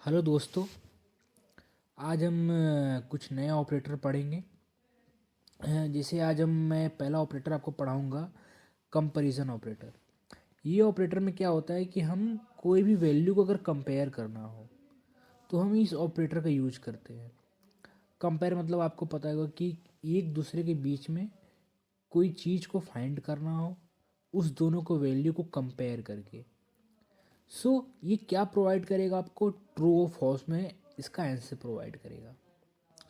Hello दोस्तों। आज हम कुछ नया ऑपरेटर पढ़ेंगे। जैसे आज मैं पहला ऑपरेटर आपको पढ़ाऊंगा, कंपैरिजन ऑपरेटर। ये ऑपरेटर में क्या होता है कि हम कोई भी वैल्यू को अगर कंपेयर करना हो तो हम इस ऑपरेटर का यूज करते हैं। कंपेयर मतलब आपको पता होगा कि एक दूसरे के बीच में कोई चीज़ को फाइंड करना हो, उस दोनों को वैल्यू को कंपेयर करके। ये क्या प्रोवाइड करेगा आपको? ट्रू और फॉल्स में इसका आंसर प्रोवाइड करेगा।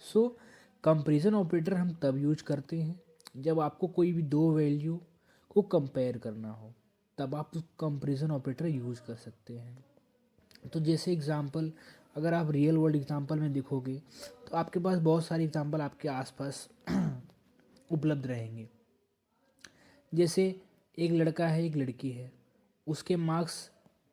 सो कंपैरिजन ऑपरेटर हम तब यूज करते हैं जब आपको कोई भी दो वैल्यू को कंपेयर करना हो, तब आप कंपैरिजन ऑपरेटर यूज कर सकते हैं। तो जैसे एग्जांपल, अगर आप रियल वर्ल्ड एग्जांपल में देखोगे तो आपके पास बहुत सारे एग्जांपल आपके आसपास उपलब्ध रहेंगे। जैसे एक लड़का है, एक लड़की है, उसके मार्क्स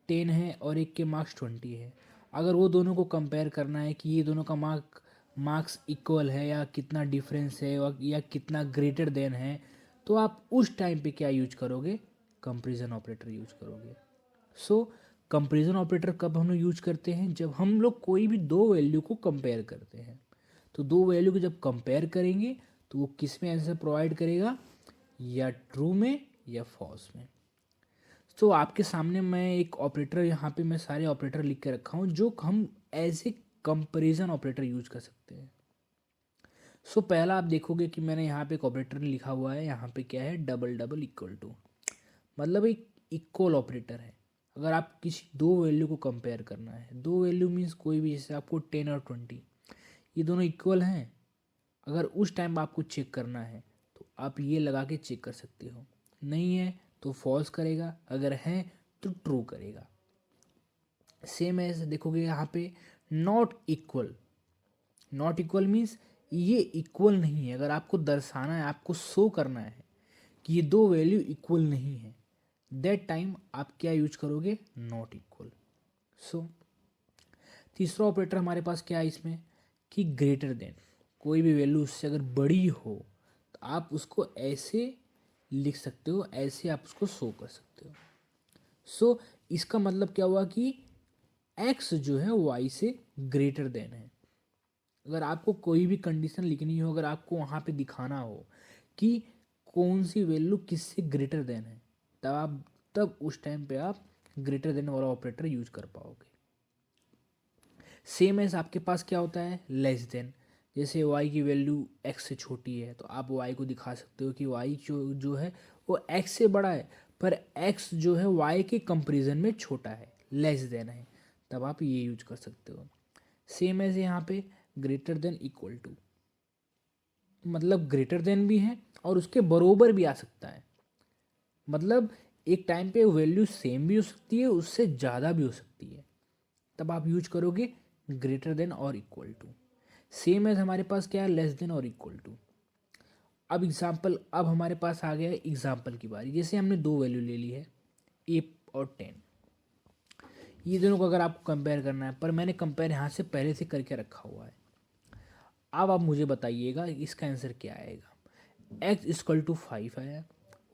10 है और एक के मार्क्स 20 है। अगर वो दोनों को कंपेयर करना है कि ये दोनों का मार्क्स इक्वल है या कितना डिफरेंस है या कितना ग्रेटर देन है, तो आप उस टाइम पे क्या यूज करोगे? कंपैरिजन ऑपरेटर यूज करोगे। सो कंपैरिजन ऑपरेटर कब हम लोग यूज करते हैं? जब हम लोग कोई भी दो वैल्यू को कंपेयर करते हैं। तो दो वैल्यू को जब कंपेयर करेंगे तो वो किस में आंसर प्रोवाइड करेगा? या ट्रू में या फॉल्स में। तो आपके सामने मैं एक ऑपरेटर, यहाँ पे मैं सारे ऑपरेटर लिख के रखा हूँ जो हम as a comparison operator use कर सकते हैं। पहला आप देखोगे कि मैंने यहाँ पे एक ऑपरेटर लिखा हुआ है। यहाँ पे क्या है? डबल डबल इक्वल टू, मतलब एक इक्वल ऑपरेटर है। अगर आप किसी दो वैल्यू को कंपेयर करना है, दो वैल्यू मीन्स कोई भी, जैसे आपको 10 और 20 ये दोनों इक्वल हैं, अगर उस टाइम आपको चेक करना है तो आप ये लगा के चेक कर सकते हो। नहीं है तो फॉल्स करेगा, अगर है तो ट्रू करेगा। सेम ऐसे देखोगे यहाँ पे not equal. Not equal means ये इक्वल नहीं है। अगर आपको दर्शाना है, आपको शो करना है कि ये दो वैल्यू इक्वल नहीं है, दैट टाइम आप क्या यूज करोगे? Not equal. सो तीसरा ऑपरेटर हमारे पास क्या है इसमें कि ग्रेटर देन। कोई भी वैल्यू उससे अगर बड़ी हो तो आप उसको ऐसे लिख सकते हो, ऐसे आप उसको शो कर सकते हो। इसका मतलब क्या हुआ कि x जो है y से ग्रेटर देन है। अगर आपको कोई भी कंडीशन लिखनी हो, अगर आपको वहाँ पे दिखाना हो कि कौन सी वैल्यू किससे ग्रेटर देन है, तब उस टाइम पे आप ग्रेटर देन वाला ऑपरेटर यूज कर पाओगे। सेम एज आपके पास क्या होता है? Less than. जैसे y की वैल्यू x से छोटी है तो आप y को दिखा सकते हो कि y जो है वो x से बड़ा है, पर x जो है y के कंपैरिजन में छोटा है, लेस देन है, तब आप ये यूज कर सकते हो। सेम एज यहाँ पे ग्रेटर देन इक्वल टू, मतलब ग्रेटर देन भी है और उसके बरोबर भी आ सकता है। मतलब एक टाइम पे वैल्यू सेम भी हो सकती है, उससे ज़्यादा भी हो सकती है, तब आप यूज करोगे ग्रेटर देन और इक्वल टू। सेम एज हमारे पास क्या है? लेस देन और इक्वल टू। अब हमारे पास आ गया है एग्जाम्पल की बारी। जैसे हमने दो वैल्यू ले ली है, ए और 10। ये दोनों को अगर आपको कंपेयर करना है, पर मैंने कंपेयर यहाँ से पहले से करके रखा हुआ है। अब आप मुझे बताइएगा इसका आंसर क्या आएगा। x इक्वल टू 5 आया,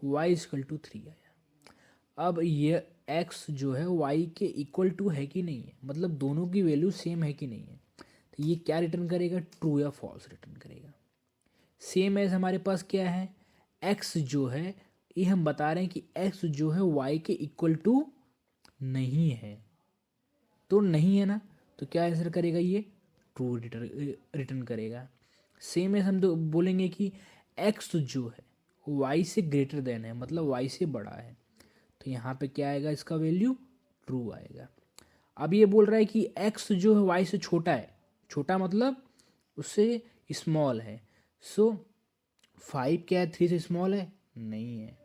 y इक्वल टू 3 आया। अब ये x जो है y के इक्वल टू है कि नहीं है, मतलब दोनों की वैल्यू सेम है कि नहीं है, तो ये क्या रिटर्न करेगा? ट्रू या फॉल्स रिटर्न करेगा। सेम एज हमारे पास क्या है? x जो है, ये हम बता रहे हैं कि x जो है y के इक्वल टू नहीं है, तो नहीं है ना, तो क्या आंसर करेगा? ये ट्रू रिटर्न करेगा। सेम एज हम तो बोलेंगे कि x जो है y से ग्रेटर देन है, मतलब y से बड़ा है, तो यहाँ पे क्या आएगा? इसका वैल्यू ट्रू आएगा। अब ये बोल रहा है कि x जो है y से छोटा है, छोटा मतलब उससे स्मॉल है। 5 क्या है? 3 से स्मॉल है? नहीं है,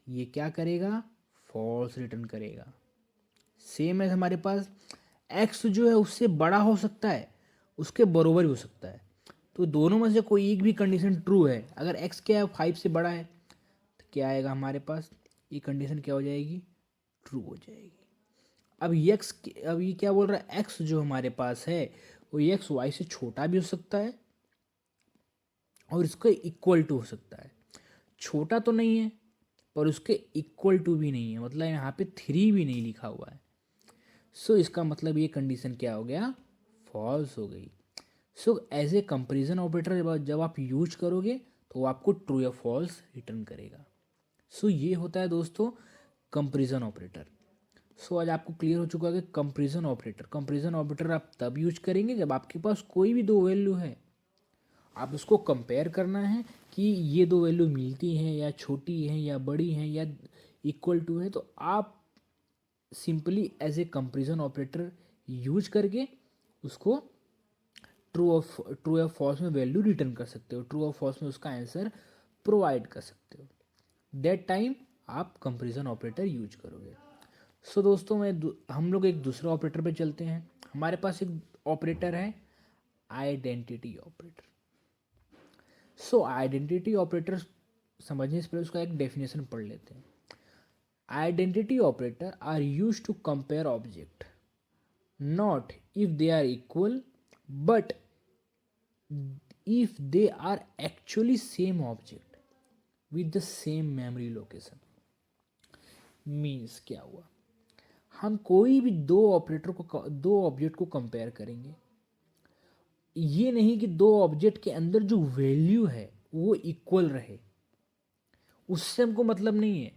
ये क्या करेगा? फॉल्स रिटर्न करेगा। सेम है हमारे पास x जो है उससे बड़ा हो सकता है, उसके बरोबर भी हो सकता है, तो दोनों में से कोई एक भी कंडीशन ट्रू है। अगर x क्या है? 5 से बड़ा है, तो क्या आएगा हमारे पास? ये कंडीशन क्या हो जाएगी? ट्रू हो जाएगी। अब ये क्या बोल रहा है? x जो हमारे पास है वो x y से छोटा भी हो सकता है और इसके इक्वल टू हो सकता है। छोटा तो नहीं है पर उसके इक्वल टू भी नहीं है, मतलब यहाँ पे 3 भी नहीं लिखा हुआ है। इसका मतलब ये कंडीशन क्या हो गया? फॉल्स हो गई। So as a comparison operator जब आप यूज करोगे तो वो आपको ट्रू या फॉल्स रिटर्न करेगा। सो ये होता है दोस्तों कंपैरिजन ऑपरेटर। सो आज आपको क्लियर हो चुका है कि कंपैरिजन ऑपरेटर आप तब यूज करेंगे जब आपके पास कोई भी दो वैल्यू है, आप उसको कंपेयर करना है कि ये दो वैल्यू मिलती हैं या छोटी हैं या बड़ी हैं या इक्वल टू है, तो आप simply as a comparison operator use करके उसको ट्रू या फॉल्स में वैल्यू रिटर्न कर सकते हो, ट्रू और फॉल्स में उसका आंसर प्रोवाइड कर सकते हो। दैट टाइम आप कंपैरिजन ऑपरेटर यूज करोगे। सो दोस्तों हम लोग एक दूसरे ऑपरेटर पे चलते हैं। हमारे पास एक ऑपरेटर है identity operator. So identity operator समझने से पहले उसका एक डेफिनेशन पढ़ लेते हैं। Identity operator are used to compare object not if they are equal but if they are actually same object with the same memory location। Means क्या हुआ, हम कोई भी दो ऑब्जेक्ट को कंपेयर करेंगे, ये नहीं कि दो ऑब्जेक्ट के अंदर जो वैल्यू है वो इक्वल रहे, उससे हमको मतलब नहीं है,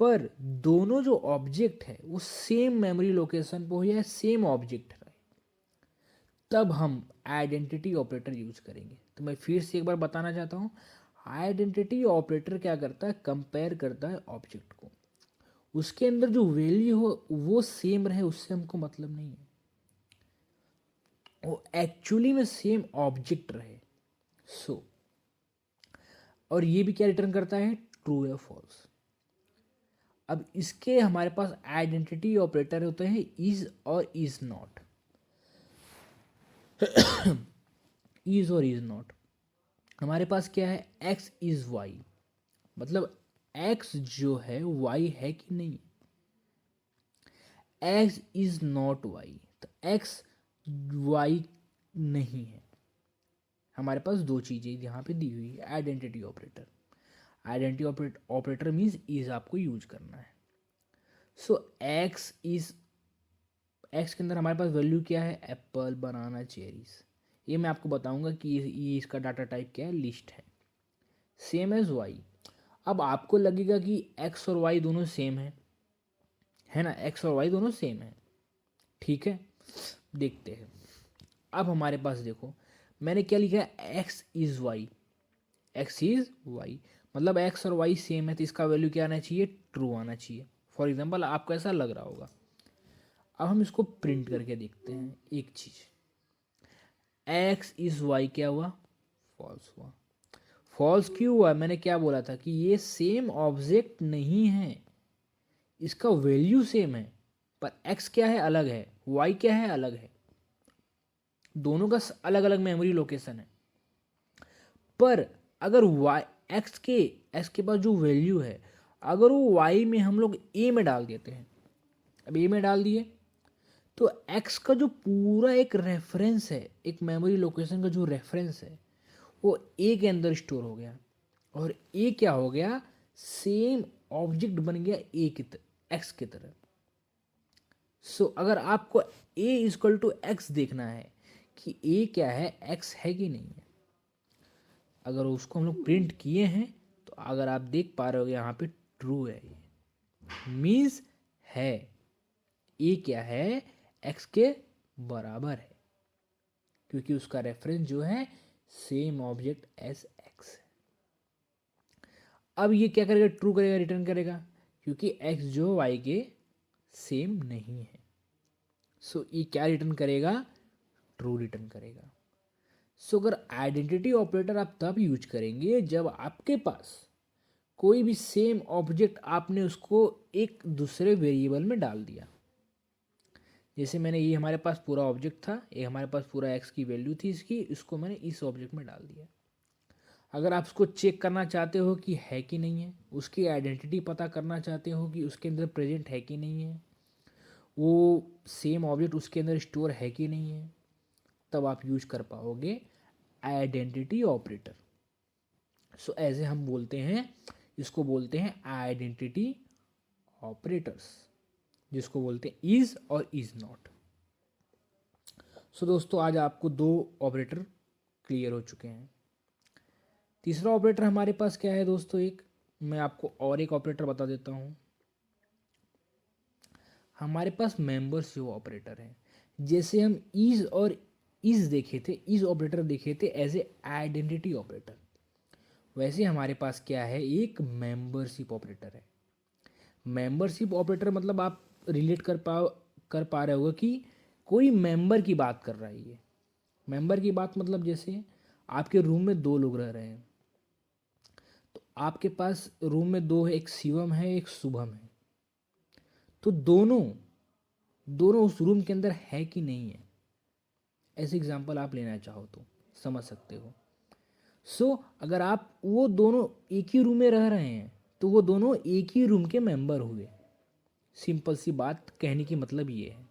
पर दोनों जो ऑब्जेक्ट है वो सेम मेमोरी लोकेशन पर हो या सेम ऑब्जेक्ट रहे, तब हम आइडेंटिटी ऑपरेटर यूज करेंगे। तो मैं फिर से एक बार बताना चाहता हूँ, आइडेंटिटी ऑपरेटर क्या करता है, कंपेयर करता है ऑब्जेक्ट को, उसके अंदर जो वैल्यू हो वो सेम रहे, उससे हमको मतलब नहीं है, वो एक्चुअली में सेम ऑब्जेक्ट रहे। सो और ये भी क्या रिटर्न करता है, ट्रू या फॉल्स। अब इसके हमारे पास आइडेंटिटी ऑपरेटर होते हैं इज और इज नॉट। इज और इज नॉट हमारे पास क्या है, एक्स इज वाई, मतलब एक्स जो है वाई है कि नहीं। एक्स इज नॉट वाई, तो एक्स वाई नहीं है। हमारे पास दो चीजें यहाँ पे दी हुई है identity operator. Identity operator means is आपको यूज करना है। सो एक्स के अंदर हमारे पास वैल्यू क्या है, एप्पल, बनाना, चेरीज। ये मैं आपको बताऊंगा कि ये इसका डाटा टाइप क्या है, लिस्ट है। Same as y. अब आपको लगेगा कि एक्स और वाई दोनों सेम है ना, एक्स और वाई दोनों सेम है, ठीक है। देखते हैं, अब हमारे पास देखो मैंने क्या लिखा है, x is y, x is y, मतलब एक्स और वाई सेम है, तो इसका वैल्यू क्या आना चाहिए, ट्रू आना चाहिए। फॉर एग्जाम्पल आपको ऐसा लग रहा होगा। अब हम इसको प्रिंट करके देखते हैं एक चीज, एक्स इज वाई क्या हुआ, फॉल्स हुआ। फॉल्स क्यों हुआ, मैंने क्या बोला था कि ये सेम ऑब्जेक्ट नहीं है, इसका वैल्यू सेम है पर एक्स क्या है, अलग है, वाई क्या है, अलग है, दोनों का अलग अलग मेमोरी लोकेशन है। पर अगर वाई एक्स के पास जो वैल्यू है, अगर वो वाई में हम लोग ए में डाल देते हैं, अब ए में डाल दिए तो एक्स का जो पूरा एक रेफरेंस है, एक मेमोरी लोकेशन का जो रेफरेंस है वो ए के अंदर स्टोर हो गया, और ए क्या हो गया, सेम ऑब्जेक्ट बन गया ए की एक्स की तरह। सो अगर आपको ए इक्वल टू एक्स देखना है कि ए क्या है, एक्स है कि नहीं है, अगर उसको हम लोग प्रिंट किए हैं तो अगर आप देख पा रहे हो यहाँ पे ट्रू है, ये मीन्स है, ए क्या है, एक्स के बराबर है, क्योंकि उसका रेफरेंस जो है सेम ऑब्जेक्ट एज एक्स है। अब ये क्या करेगा, ट्रू करेगा, रिटर्न करेगा, क्योंकि एक्स जो वाई के सेम नहीं है। सो ये क्या रिटर्न करेगा, ट्रू रिटर्न करेगा। सो अगर आइडेंटिटी ऑपरेटर आप तब यूज करेंगे जब आपके पास कोई भी सेम ऑब्जेक्ट आपने उसको एक दूसरे वेरिएबल में डाल दिया। जैसे मैंने ये हमारे पास पूरा ऑब्जेक्ट था, ये हमारे पास पूरा एक्स की वैल्यू थी इसको मैंने इस ऑब्जेक्ट में डाल दिया। अगर आप उसको चेक करना चाहते हो कि है कि नहीं है, उसकी आइडेंटिटी पता करना चाहते हो कि उसके अंदर प्रेजेंट है कि नहीं है, वो सेम ऑब्जेक्ट उसके अंदर स्टोर है कि नहीं है, तब आप यूज कर पाओगे आइडेंटिटी ऑपरेटर। सो ऐसे हम बोलते हैं, इसको बोलते हैं आइडेंटिटी ऑपरेटर्स, जिसको बोलते हैं इज और इज नॉट। सो दोस्तों आज आपको 2 ऑपरेटर क्लियर हो चुके हैं। तीसरा ऑपरेटर हमारे पास क्या है दोस्तों, एक मैं आपको और एक ऑपरेटर बता देता हूँ। हमारे पास मेंबरशिप ऑपरेटर है। जैसे हम इज और इज देखे थे, इज ऑपरेटर देखे थे एज ए आइडेंटिटी ऑपरेटर, वैसे हमारे पास क्या है, एक मेंबरशिप ऑपरेटर है। मेंबरशिप ऑपरेटर मतलब आप रिलेट कर पा रहे होगे कि कोई मेंबर की बात कर रहा है। ये मेंबर की बात मतलब जैसे आपके रूम में 2 लोग रह रहे हैं, तो आपके पास रूम में 2 है, एक शिवम है एक शुभम है, तो दोनों दोनों उस रूम के अंदर है कि नहीं है, ऐसे एग्जांपल आप लेना चाहो तो समझ सकते हो। अगर आप वो दोनों एक ही रूम में रह रहे हैं तो वो दोनों एक ही रूम के मेंबर हुए। सिंपल सी बात कहने की मतलब ये है।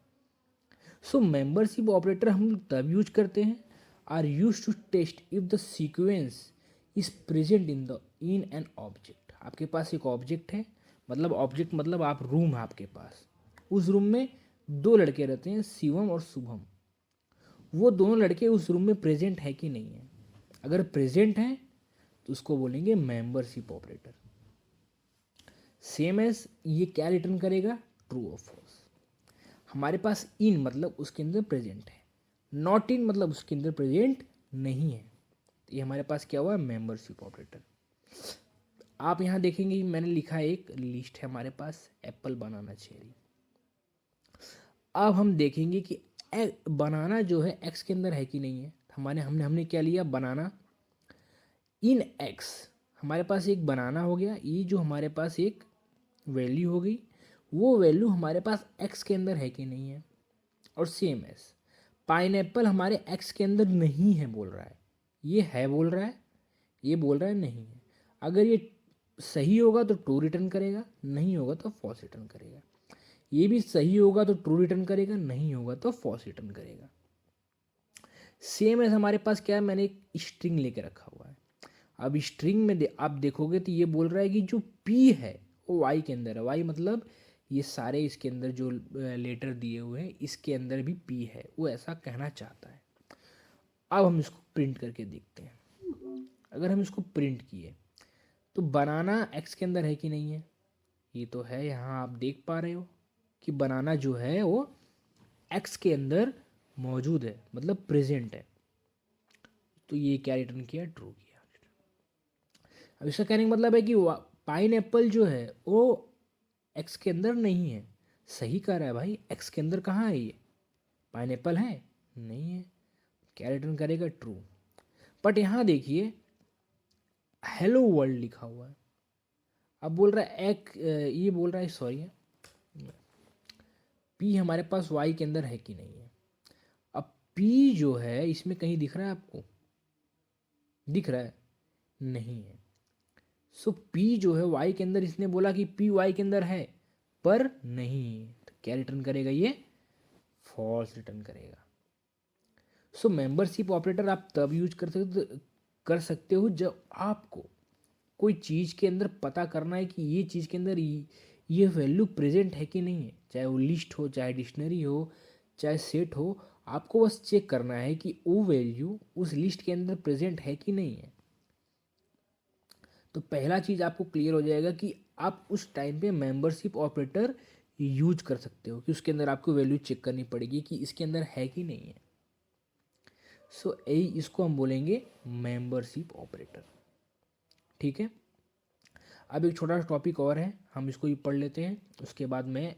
मेंबरशिप ऑपरेटर हम तब यूज करते हैं, are used to test if the sequence is present in an object. आपके पास एक ऑब्जेक्ट है, मतलब ऑब्जेक्ट मतलब आप रूम है आपके पास, उस रूम में 2 लड़के रहते हैं, शिवम और शुभम। वो दोनों लड़के उस रूम में प्रेजेंट है कि नहीं है। अगर प्रेजेंट है तो उसको बोलेंगे मेंबरशिप ऑपरेटर। सेम एज ये क्या रिटर्न करेगा, ट्रू और फॉल्स। हमारे पास इन मतलब उसके अंदर प्रेजेंट है, नॉट इन मतलब उसके अंदर प्रेजेंट नहीं है। तो ये हमारे पास क्या हुआ, मेंबरशिप ऑपरेटर। आप यहाँ देखेंगे मैंने लिखा है, एक लिस्ट है हमारे पास, एप्पल बनाना चेरी। अब हम देखेंगे कि बनाना जो है एक्स के अंदर है कि नहीं है। हमने क्या लिया, बनाना इन एक्स। हमारे पास एक बनाना हो गया, ये जो हमारे पास एक वैल्यू हो गई, वो वैल्यू हमारे पास एक्स के अंदर है कि नहीं है। और सेम एस पाइनएप्पल हमारे एक्स के अंदर नहीं है बोल रहा है, ये है बोल रहा है, ये बोल रहा है नहीं है। अगर ये सही होगा तो ट्रू रिटर्न करेगा, नहीं होगा तो फॉल्स रिटर्न करेगा। ये भी सही होगा तो ट्रू रिटर्न करेगा, नहीं होगा तो फॉल्स रिटर्न करेगा। सेम एज हमारे पास क्या है, मैंने एक स्ट्रिंग लेके रखा हुआ है। अब स्ट्रिंग में आप देखोगे तो ये बोल रहा है कि जो पी है वो वाई के अंदर है। वाई मतलब ये सारे इसके अंदर जो लेटर दिए हुए हैं इसके अंदर भी पी है, वो ऐसा कहना चाहता है। अब हम इसको प्रिंट करके देखते हैं। अगर हम इसको प्रिंट किए तो बनाना एक्स के अंदर है कि नहीं है, ये तो है। यहाँ आप देख पा रहे हो कि बनाना जो है वो एक्स के अंदर मौजूद है, मतलब प्रेजेंट है। तो ये क्या रिटर्न किया, ट्रू किया। अब इसका कहने का मतलब है कि पाइन एप्पल जो है वो एक्स के अंदर नहीं है। सही कह रहा है भाई, एक्स के अंदर कहाँ है ये, पाइन एप्पल है नहीं है, क्या रिटर्न करेगा, ट्रू। बट यहाँ देखिए हेलो वर्ल्ड लिखा हुआ है। अब बोल रहा है ये बोल रहा है सॉरी है, पी हमारे पास वाई के अंदर है कि नहीं है। अब पी जो है इसमें कहीं दिख रहा है आपको, दिख रहा है नहीं है। पी जो है वाई के अंदर, इसने बोला कि पी वाई के अंदर है पर नहीं है, तो क्या रिटर्न करेगा, ये फॉल्स रिटर्न करेगा। मेंबरशिप ऑपरेटर आप तब यूज कर सकते हो जब आपको कोई चीज़ के अंदर पता करना है कि ये चीज़ के अंदर ये वैल्यू प्रेजेंट है कि नहीं है। चाहे वो लिस्ट हो, चाहे डिक्शनरी हो, चाहे सेट हो, आपको बस चेक करना है कि वो वैल्यू उस लिस्ट के अंदर प्रेजेंट है कि नहीं है। तो पहला चीज़ आपको क्लियर हो जाएगा कि आप उस टाइम पे मेंबरशिप ऑपरेटर यूज कर सकते हो, कि उसके अंदर आपको वैल्यू चेक करनी पड़ेगी कि इसके अंदर है कि नहीं है। यही इसको हम बोलेंगे मेंबरशिप ऑपरेटर। ठीक है, अब एक छोटा सा टॉपिक और है, हम इसको ही पढ़ लेते हैं, उसके बाद मैं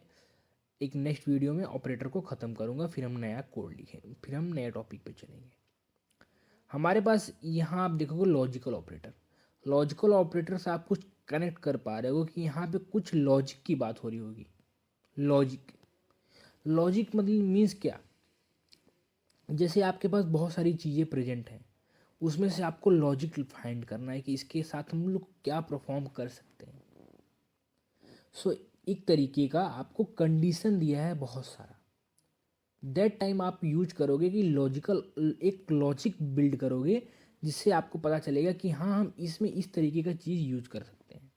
एक नेक्स्ट वीडियो में ऑपरेटर को ख़त्म करूँगा, फिर हम नया कोड लिखेंगे, फिर हम नए टॉपिक पे चलेंगे। हमारे पास यहाँ आप देखोगे लॉजिकल ऑपरेटर। लॉजिकल ऑपरेटर से आप कुछ कनेक्ट कर पा रहे हो कि यहाँ पे कुछ लॉजिक की बात हो रही होगी। लॉजिक लॉजिक मतलब मीन्स क्या, जैसे आपके पास बहुत सारी चीज़ें प्रेजेंट हैं, उसमें से आपको लॉजिक फाइंड करना है कि इसके साथ हम लोग क्या परफॉर्म कर सकते हैं। एक तरीके का आपको कंडीशन दिया है बहुत सारा, दैट टाइम आप यूज करोगे कि एक लॉजिक बिल्ड करोगे, जिससे आपको पता चलेगा कि हाँ हम इसमें इस तरीके का चीज़ यूज कर सकते हैं।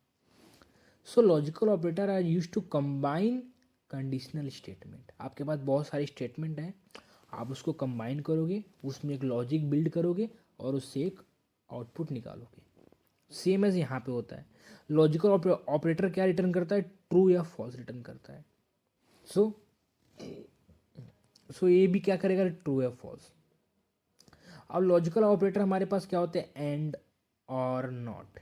Logical operator are used to combine conditional statement. आपके पास बहुत सारे स्टेटमेंट हैं, आप उसको कंबाइन करोगे, उसमें एक लॉजिक बिल्ड करोगे और उससे एक आउटपुट निकालोगे। सेम एज यहाँ पे होता है। लॉजिकल ऑपरेटर क्या रिटर्न करता है, ट्रू या फॉल्स रिटर्न करता है। सो ये भी क्या करेगा, ट्रू या फॉल्स। अब लॉजिकल ऑपरेटर हमारे पास क्या होते हैं, एंड और नॉट,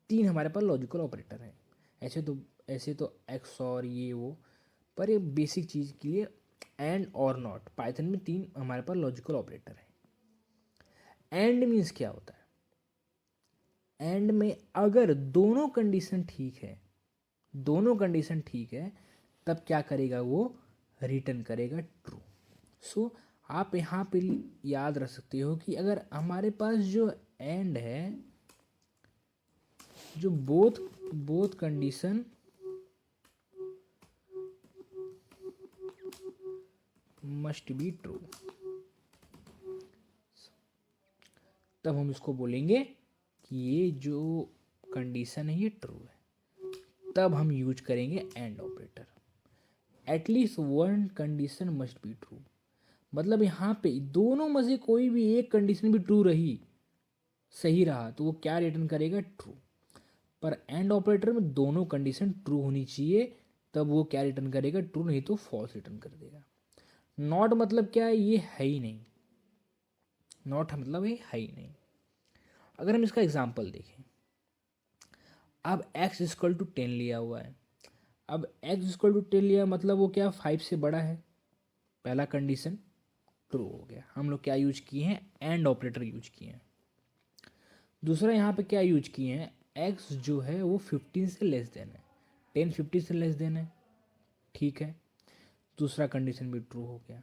3 हमारे पास लॉजिकल ऑपरेटर हैं। ऐसे तो एक्स और ये वो, पर ये बेसिक चीज़ के लिए एंड और नॉट, पाइथन में 3 हमारे पास लॉजिकल ऑपरेटर हैं। एंड मीन्स क्या होता है, एंड में अगर दोनों कंडीशन ठीक है तब क्या करेगा, वो रिटर्न करेगा ट्रू। सो आप यहाँ पे याद रख सकते हो कि अगर हमारे पास जो एंड है, जो both condition must be true, तब हम इसको बोलेंगे कि ये जो कंडीशन है ये ट्रू है, तब हम यूज करेंगे and operator. At least one condition must be true, मतलब यहाँ पे दोनों में से कोई भी एक कंडीशन भी ट्रू रही, सही रहा, तो वो क्या रिटर्न करेगा, ट्रू। पर एंड ऑपरेटर में दोनों कंडीशन ट्रू होनी चाहिए, तब वो क्या रिटर्न करेगा, ट्रू, नहीं तो फॉल्स रिटर्न कर देगा। नॉट मतलब क्या है, ये है ही नहीं, नॉट मतलब ये है ही नहीं। अगर हम इसका एग्जाम्पल देखें, अब x इक्वल टू 10 लिया हुआ है। अब x इक्वल टू 10 लिया मतलब वो क्या 5 से बड़ा है, पहला कंडीशन ट्रू हो गया। हम लोग क्या यूज किए हैं, एंड ऑपरेटर यूज किए हैं। दूसरा यहाँ पे क्या यूज किए हैं, x जो है वो 15 से लेस देन है, 10 50 से लेस देन है, ठीक है, दूसरा कंडीशन भी ट्रू हो गया।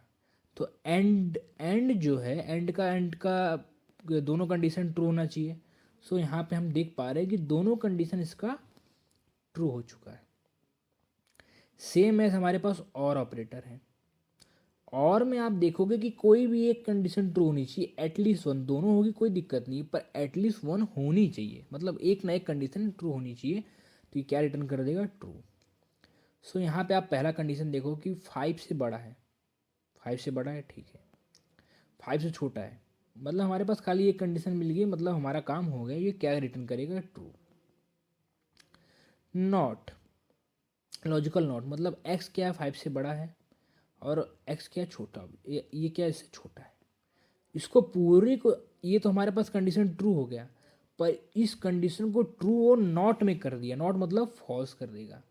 तो एंड जो है, एंड का दोनों कंडीशन ट्रू होना चाहिए। सो यहाँ पे हम देख पा रहे हैं कि दोनों कंडीशन इसका ट्रू हो चुका है। सेम एज हमारे पास और ऑपरेटर है, और में आप देखोगे कि कोई भी एक कंडीशन ट्रू होनी चाहिए, एटलीस्ट वन, दोनों होगी कोई दिक्कत नहीं, पर एटलीस्ट वन होनी चाहिए, मतलब एक ना एक कंडीशन ट्रू होनी चाहिए, तो ये क्या रिटर्न कर देगा, ट्रू। सो यहाँ पे आप पहला कंडीशन देखो कि 5 से बड़ा है, 5 से बड़ा है, ठीक है, 5 से छोटा है, मतलब हमारे पास खाली एक कंडीशन मिल गई, मतलब हमारा काम हो गया। ये क्या रिटर्न करेगा, ट्रू। नॉट, लॉजिकल नॉट, मतलब x क्या है, 5 से बड़ा है और x क्या छोटा, ये क्या इससे छोटा है। इसको पूरे को, ये तो हमारे पास कंडीशन ट्रू हो गया, पर इस कंडीशन को ट्रू और नॉट में कर दिया। नॉट मतलब फॉल्स कर देगा,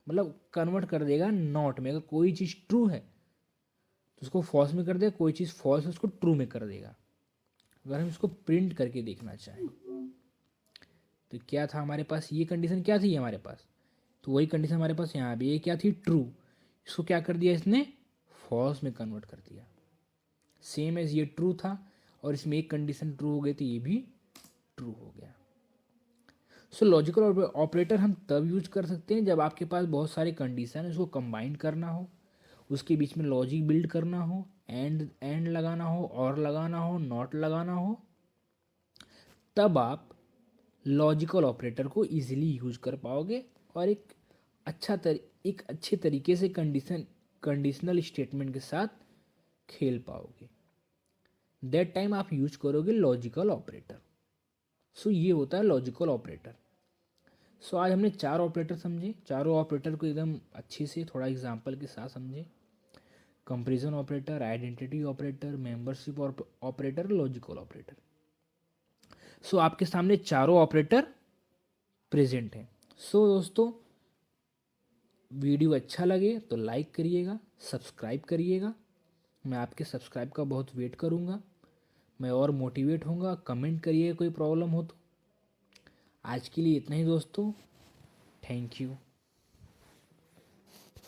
मतलब कन्वर्ट कर देगा नॉट में। अगर कोई चीज़ ट्रू है तो उसको फॉल्स में कर देगा, कोई चीज़ फॉल्स है उसको ट्रू में कर देगा। अगर हम इसको प्रिंट करके देखना चाहें तो क्या था हमारे पास, ये कंडीशन क्या थी हमारे पास, तो वही कंडीशन हमारे पास यहाँ भी, ये क्या थी, ट्रू, इसको क्या कर दिया इसने, फॉल्स में कन्वर्ट कर दिया। सेम एज ये ट्रू था और इसमें एक कंडीशन ट्रू हो गई तो ये भी ट्रू हो गया। सो लॉजिकल ऑपरेटर हम तब यूज कर सकते हैं जब आपके पास बहुत सारे कंडीशन है, उसको कंबाइन करना हो, उसके बीच में लॉजिक बिल्ड करना हो, एंड लगाना हो, और लगाना हो, नॉट लगाना हो, तब आप लॉजिकल ऑपरेटर को इजीली यूज कर पाओगे और एक अच्छे तरीके से कंडीशनल स्टेटमेंट के साथ खेल पाओगे। दैट टाइम आप यूज करोगे लॉजिकल ऑपरेटर। सो ये होता है लॉजिकल ऑपरेटर। सो आज हमने 4 ऑपरेटर समझे, चारों ऑपरेटर को एकदम अच्छे से थोड़ा एग्जांपल के साथ समझे। Comparison operator, identity operator, membership operator, logical operator. So आपके सामने चारों ऑपरेटर प्रेजेंट हैं। सो दोस्तों, वीडियो अच्छा लगे तो लाइक करिएगा, सब्सक्राइब करिएगा। मैं आपके सब्सक्राइब का बहुत वेट करूँगा, मैं और मोटिवेट होऊंगा। कमेंट करिए कोई प्रॉब्लम हो तो। आज के लिए इतना ही दोस्तों, थैंक यू।